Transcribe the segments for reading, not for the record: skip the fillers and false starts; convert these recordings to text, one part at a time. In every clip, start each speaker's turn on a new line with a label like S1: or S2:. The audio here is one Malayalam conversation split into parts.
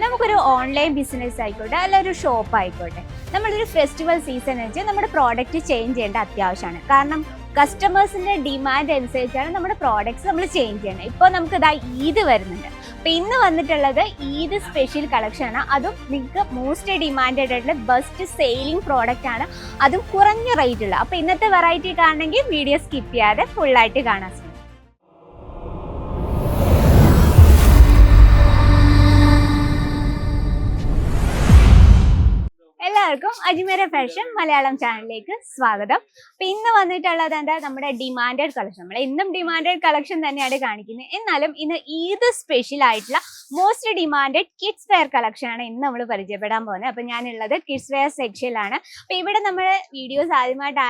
S1: നമുക്കൊരു ഓൺലൈൻ ബിസിനസ് ആയിക്കോട്ടെ അല്ല ഒരു ഷോപ്പ് ആയിക്കോട്ടെ, നമ്മളൊരു ഫെസ്റ്റിവൽ സീസൺ വെച്ച് നമ്മുടെ പ്രോഡക്റ്റ് ചേഞ്ച് ചെയ്യേണ്ട അത്യാവശ്യമാണ്. കാരണം കസ്റ്റമേഴ്സിന്റെ ഡിമാൻഡ് അനുസരിച്ചാണ് നമ്മുടെ പ്രോഡക്ട്സ് നമ്മൾ ചേഞ്ച് ചെയ്യണം. ഇപ്പോൾ നമുക്ക് ഇതാ ഈദ് വരുന്നുണ്ട്. അപ്പോൾ ഇന്ന് വന്നിട്ടുള്ളത് ഈദ് സ്പെഷ്യൽ കളക്ഷൻ ആണ്. അതും നിങ്ങൾക്ക് മോസ്റ്റ് ഡിമാൻഡഡ് ആയിട്ടുള്ള ബെസ്റ്റ് സെയിലിംഗ് പ്രോഡക്റ്റ് ആണ്, അതും കുറഞ്ഞ റേറ്റുള്ള. അപ്പോൾ ഇന്നത്തെ വെറൈറ്റി കാണണമെങ്കിൽ വീഡിയോ സ്കിപ്പ് ചെയ്യാതെ ഫുള്ളായിട്ട് കാണാൻ ശ്രമിക്കും. എല്ലാവർക്കും അജ്മീർ ഫാഷൻ മലയാളം ചാനലിലേക്ക് സ്വാഗതം. അപ്പൊ ഇന്ന് വന്നിട്ടുള്ളത് എന്താ, നമ്മുടെ ഡിമാൻഡഡ് കളക്ഷൻ. നമ്മൾ എന്നും ഡിമാൻഡഡ് കളക്ഷൻ തന്നെയാണ് കാണിക്കുന്നത്. എന്നാലും ഇന്ന് ഈദ് സ്പെഷ്യൽ ആയിട്ടുള്ള most demanded kids wear collection ആണ് ഇന്ന് നമ്മൾ പരിചയപ്പെടാൻ പോകുന്നത്. അപ്പൊ ഞാനുള്ളത് കിഡ്സ് വെയർ സെക്ഷനിലാണ്. അപ്പൊ ഇവിടെ നമ്മുടെ വീഡിയോസ് ആദ്യമായിട്ട്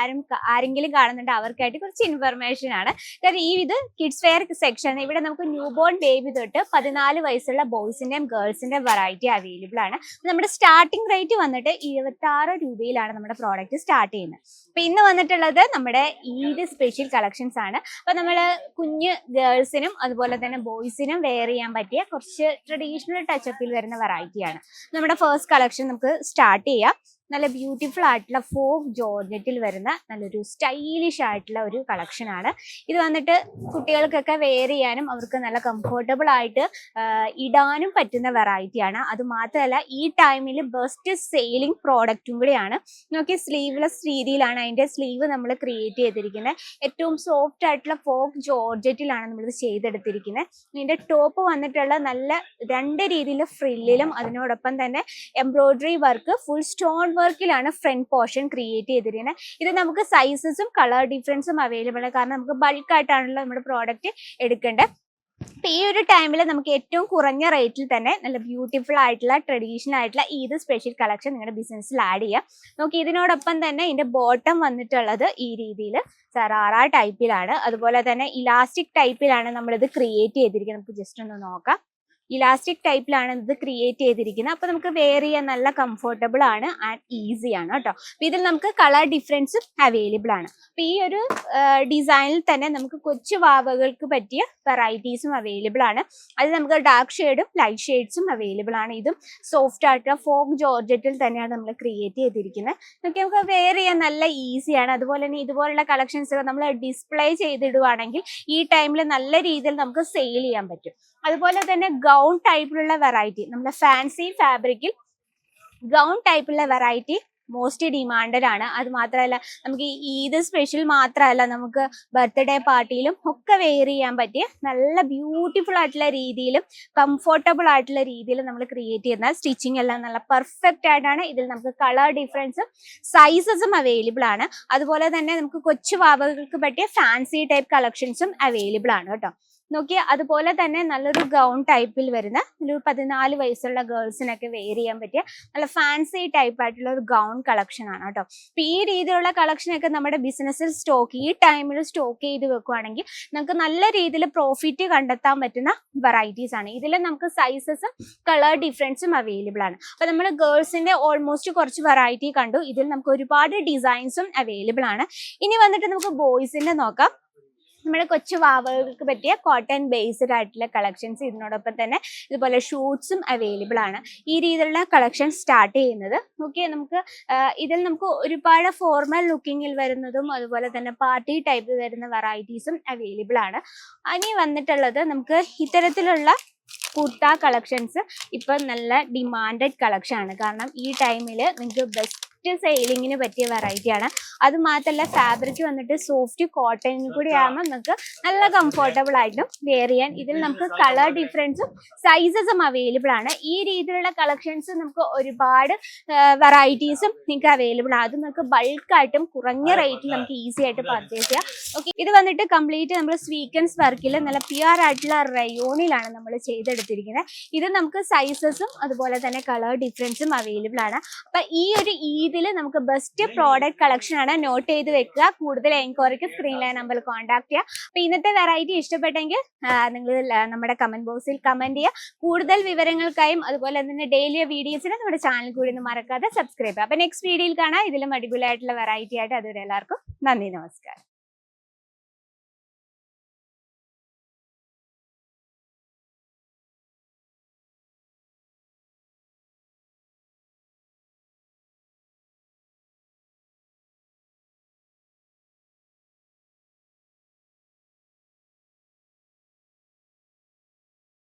S1: ആരെങ്കിലും കാണുന്നുണ്ട് അവർക്കായിട്ട് കുറച്ച് ഇൻഫർമേഷൻ ആണ്. കാരണം ഈ ഇത് കിഡ്സ് വെയർ സെക്ഷൻ, ഇവിടെ നമുക്ക് ന്യൂ ബോൺ ബേബി തൊട്ട് 14 വയസ്സുള്ള ബോയ്സിന്റെയും ഗേൾസിന്റെയും വെറൈറ്റി അവൈലബിൾ ആണ്. നമ്മുടെ സ്റ്റാർട്ടിംഗ് റേറ്റ് വന്നിട്ട് 26 രൂപയിലാണ് നമ്മുടെ പ്രോഡക്റ്റ് സ്റ്റാർട്ട് ചെയ്യുന്നത്. അപ്പൊ ഇന്ന് വന്നിട്ടുള്ളത് നമ്മുടെ ഈദ് സ്പെഷ്യൽ കളക്ഷൻസ് ആണ്. അപ്പൊ നമ്മൾ കുഞ്ഞ് ഗേൾസിനും അതുപോലെ തന്നെ ബോയ്സിനും വെയർ ചെയ്യാൻ പറ്റിയ കുറച്ച് ട്രഡീഷണൽ ടച്ചപ്പിൽ വരുന്ന വെറൈറ്റിയാണ്. നമ്മുടെ ഫസ്റ്റ് കളക്ഷൻ നമുക്ക് സ്റ്റാർട്ട് ചെയ്യാം. നല്ല ബ്യൂട്ടിഫുൾ ആയിട്ടുള്ള ഫോക്ക് ജോർജറ്റിൽ വരുന്ന നല്ലൊരു സ്റ്റൈലിഷ് ആയിട്ടുള്ള ഒരു കളക്ഷൻ ആണ്. ഇത് വന്നിട്ട് കുട്ടികൾക്കൊക്കെ വെയർ ചെയ്യാനും അവർക്ക് നല്ല കംഫർട്ടബിൾ ആയിട്ട് ഇടാനും പറ്റുന്ന വെറൈറ്റിയാണ്. അത് മാത്രമല്ല ഈ ടൈമിൽ ബെസ്റ്റ് സെയിലിംഗ് പ്രോഡക്റ്റും കൂടിയാണ്. നോക്കി, സ്ലീവ്ലെസ് രീതിയിലാണ് അതിന്റെ സ്ലീവ് നമ്മൾ ക്രിയേറ്റ് ചെയ്തിരിക്കുന്നത്. ഏറ്റവും സോഫ്റ്റ് ആയിട്ടുള്ള ഫോക്ക് ജോർജറ്റിലാണ് നമ്മളിത് ചെയ്തെടുത്തിരിക്കുന്നത്. ഇതിന്റെ ടോപ്പ് വന്നിട്ടുള്ള നല്ല 2 രീതിയിൽ ഫ്രില്ലിലും അതിനോടൊപ്പം തന്നെ എംബ്രോയിഡറി വർക്ക്, ഫുൾ സ്റ്റോൺ വർക്കിലാണ് ഫ്രണ്ട് പോർഷൻ ക്രിയേറ്റ് ചെയ്തിരിക്കുന്നത്. ഇത് നമുക്ക് സൈസസും കളർ ഡിഫറൻസും അവൈലബിൾ ആണ്. കാരണം നമുക്ക് ബൾക്ക് ആയിട്ടാണല്ലോ നമ്മുടെ പ്രോഡക്റ്റ് എടുക്കേണ്ടത്. അപ്പൊ ഈ ഒരു ടൈമിൽ നമുക്ക് ഏറ്റവും കുറഞ്ഞ റേറ്റിൽ തന്നെ നല്ല ബ്യൂട്ടിഫുൾ ആയിട്ടുള്ള ട്രഡീഷണൽ ആയിട്ടുള്ള ഈദ് സ്പെഷ്യൽ കളക്ഷൻ നിങ്ങളുടെ ബിസിനസ്സിൽ ആഡ് ചെയ്യാം. നമുക്ക് ഇതിനോടൊപ്പം തന്നെ ഇതിന്റെ ബോട്ടം വന്നിട്ടുള്ളത് ഈ രീതിയിൽ സറാറ ടൈപ്പിലാണ്. അതുപോലെ തന്നെ ഇലാസ്റ്റിക് ടൈപ്പിലാണ് നമ്മളിത് ക്രിയേറ്റ് ചെയ്തിരിക്കുന്നത്. നമുക്ക് ജസ്റ്റ് ഒന്ന് നോക്കാം. ഇലാസ്റ്റിക് ടൈപ്പിലാണ് ഇത് ക്രിയേറ്റ് ചെയ്തിരിക്കുന്നത്. അപ്പൊ നമുക്ക് വെയർ ചെയ്യാൻ നല്ല കംഫർട്ടബിൾ ആണ് ആൻഡ് ഈസി ആണ് കേട്ടോ. അപ്പൊ ഇതിൽ നമുക്ക് കളർ ഡിഫറൻസും അവൈലബിൾ ആണ്. അപ്പൊ ഈ ഒരു ഡിസൈനിൽ തന്നെ നമുക്ക് കൊച്ചു വാവകൾക്ക് പറ്റിയ വെറൈറ്റീസും അവൈലബിൾ ആണ്. അത് നമുക്ക് ഡാർക്ക് ഷെയ്ഡും ലൈറ്റ് ഷെയ്ഡ്സും അവൈലബിൾ ആണ്. ഇതും സോഫ്റ്റ് ആയിട്ടുള്ള ഫോക്ക് ജോർജറ്റിൽ തന്നെയാണ് നമ്മൾ ക്രിയേറ്റ് ചെയ്തിരിക്കുന്നത്. നമുക്ക് വെയർ ചെയ്യാൻ നല്ല ഈസിയാണ്. അതുപോലെ തന്നെ ഇതുപോലുള്ള കളക്ഷൻസ് നമ്മൾ ഡിസ്പ്ലേ ചെയ്തിടുവാണെങ്കിൽ ഈ ടൈമിൽ നല്ല രീതിയിൽ നമുക്ക് സെയിൽ ചെയ്യാൻ പറ്റും. അതുപോലെ തന്നെ ഗൗൺ ടൈപ്പിലുള്ള വെറൈറ്റി, നമ്മുടെ ഫാൻസി ഫാബ്രിക്കിൽ ഗൗൺ ടൈപ്പുള്ള വെറൈറ്റി മോസ്റ്റ് ഡിമാൻഡഡ് ആണ്. അത് മാത്രമല്ല നമുക്ക് ഈ ഈദ് സ്പെഷ്യൽ മാത്രമല്ല, നമുക്ക് ബർത്ത്ഡേ പാർട്ടിയിലും ഒക്കെ വെയർ ചെയ്യാൻ പറ്റിയ നല്ല ബ്യൂട്ടിഫുൾ ആയിട്ടുള്ള രീതിയിലും കംഫർട്ടബിൾ ആയിട്ടുള്ള രീതിയിലും നമ്മൾ ക്രിയേറ്റ് ചെയ്യുന്ന സ്റ്റിച്ചിങ് എല്ലാം നല്ല പെർഫെക്റ്റ് ആയിട്ടാണ്. ഇതിൽ നമുക്ക് കളർ ഡിഫറൻസും സൈസസും അവൈലബിൾ ആണ്. അതുപോലെ തന്നെ നമുക്ക് കൊച്ചു വാവകൾക്ക് പറ്റിയ ഫാൻസി ടൈപ്പ് കളക്ഷൻസും അവൈലബിൾ ആണ് കേട്ടോ. നോക്കിയാൽ അതുപോലെ തന്നെ നല്ലൊരു ഗൗൺ ടൈപ്പിൽ വരുന്ന ഒരു 14 വയസ്സുള്ള ഗേൾസിനൊക്കെ വെയർ ചെയ്യാൻ പറ്റിയ നല്ല ഫാൻസി ടൈപ്പ് ആയിട്ടുള്ള ഒരു ഗൗൺ കളക്ഷൻ ആണ് കേട്ടോ. അപ്പൊ ഈ രീതിയിലുള്ള കളക്ഷനൊക്കെ നമ്മുടെ ബിസിനസ്സിൽ ഈ ടൈമിൽ സ്റ്റോക്ക് ചെയ്ത് വെക്കുവാണെങ്കിൽ നമുക്ക് നല്ല രീതിയിൽ പ്രോഫിറ്റ് കണ്ടെത്താൻ പറ്റുന്ന വെറൈറ്റീസ് ആണ്. ഇതിൽ നമുക്ക് സൈസസും കളർ ഡിഫറൻസും അവൈലബിൾ ആണ്. അപ്പൊ നമ്മൾ ഗേൾസിന്റെ ഓൾമോസ്റ്റ് കുറച്ച് വെറൈറ്റി കണ്ടു. ഇതിൽ നമുക്ക് ഒരുപാട് ഡിസൈൻസും അവൈലബിൾ ആണ്. ഇനി വന്നിട്ട് നമുക്ക് ബോയ്സിന്റെ നോക്കാം. നമ്മുടെ കൊച്ചു വാവകൾക്ക് പറ്റിയ കോട്ടൺ ബേസ്ഡ് ആയിട്ടുള്ള കളക്ഷൻസ്, ഇതിനോടൊപ്പം തന്നെ ഇതുപോലെ ഷൂട്ട്സും അവൈലബിൾ ആണ്. ഈ രീതിയിലുള്ള കളക്ഷൻ സ്റ്റാർട്ട് ചെയ്യുന്നത് നമുക്ക് ഇതിൽ നമുക്ക് ഒരുപാട് ഫോർമൽ ലുക്കിങ്ങിൽ വരുന്നതും അതുപോലെ തന്നെ പാർട്ടി ടൈപ്പ് വരുന്ന വെറൈറ്റീസും അവൈലബിൾ ആണ്. ഇനി വന്നിട്ടുള്ളത് നമുക്ക് ഇത്തരത്തിലുള്ള കുർത്ത കളക്ഷൻസ് ഇപ്പൊ നല്ല ഡിമാൻഡഡ് കളക്ഷൻ ആണ്. കാരണം ഈ ടൈമിൽ നിങ്ങൾക്ക് ബെസ്റ്റ് സെയിലിങ്ങിന് പറ്റിയ വെറൈറ്റി ആണ്. അത് മാത്രമല്ല ഫാബ്രിക് വന്നിട്ട് സോഫ്റ്റ് കോട്ടണിൽ കൂടി ആകുമ്പോൾ നമുക്ക് നല്ല കംഫർട്ടബിൾ ആയിട്ടും വെയർ ചെയ്യാൻ. ഇതിൽ നമുക്ക് കളർ ഡിഫറൻസും സൈസസും അവൈലബിൾ ആണ്. ഈ രീതിയിലുള്ള കളക്ഷൻസ് നമുക്ക് ഒരുപാട് വെറൈറ്റീസും നിങ്ങൾക്ക് അവൈലബിൾ ആണ്. അത് നമുക്ക് ബൾക്കായിട്ടും കുറഞ്ഞ റേറ്റിൽ നമുക്ക് ഈസി ആയിട്ട് പർച്ചേസ് ചെയ്യാം. ഓക്കെ, ഇത് വന്നിട്ട് കംപ്ലീറ്റ് നമ്മൾ സ്വീക്കൻസ് വർക്കിൽ നല്ല പ്യുവർ ആയിട്ടുള്ള റയോണിലാണ് നമ്മൾ ചെയ്തെടുത്തിരിക്കുന്നത്. ഇത് നമുക്ക് സൈസസും അതുപോലെ തന്നെ കളർ ഡിഫറൻസും അവൈലബിൾ ആണ്. അപ്പൊ ഈ ഒരു ഇതിൽ നമുക്ക് ബെസ്റ്റ് പ്രോഡക്റ്റ് കളക്ഷൻ ആണ്. നോട്ട് ചെയ്ത് വെക്കുക. കൂടുതൽ എൻക്വയറിക്ക് സ്ക്രീനിലെ നമ്പറിൽ കോൺടാക്ട് ചെയ്യുക. അപ്പൊ ഇന്നത്തെ വെറൈറ്റി ഇഷ്ടപ്പെട്ടെങ്കിൽ നിങ്ങൾ നമ്മുടെ കമന്റ് ബോക്സിൽ കമന്റ് ചെയ്യുക. കൂടുതൽ വിവരങ്ങൾക്കായും അതുപോലെ തന്നെ ഡെയിലി വീഡിയോസിന് നമ്മുടെ ചാനൽ കൂടി ഒന്ന് മറക്കാതെ സബ്സ്ക്രൈബ് ചെയ്യുക. അപ്പൊ നെക്സ്റ്റ് വീഡിയോയിൽ കാണാം ഇതിലും അടിപൊളിയായിട്ടുള്ള വെറൈറ്റി ആയിട്ട്. അതുവരെ എല്ലാവർക്കും നന്ദി, നമസ്കാരം.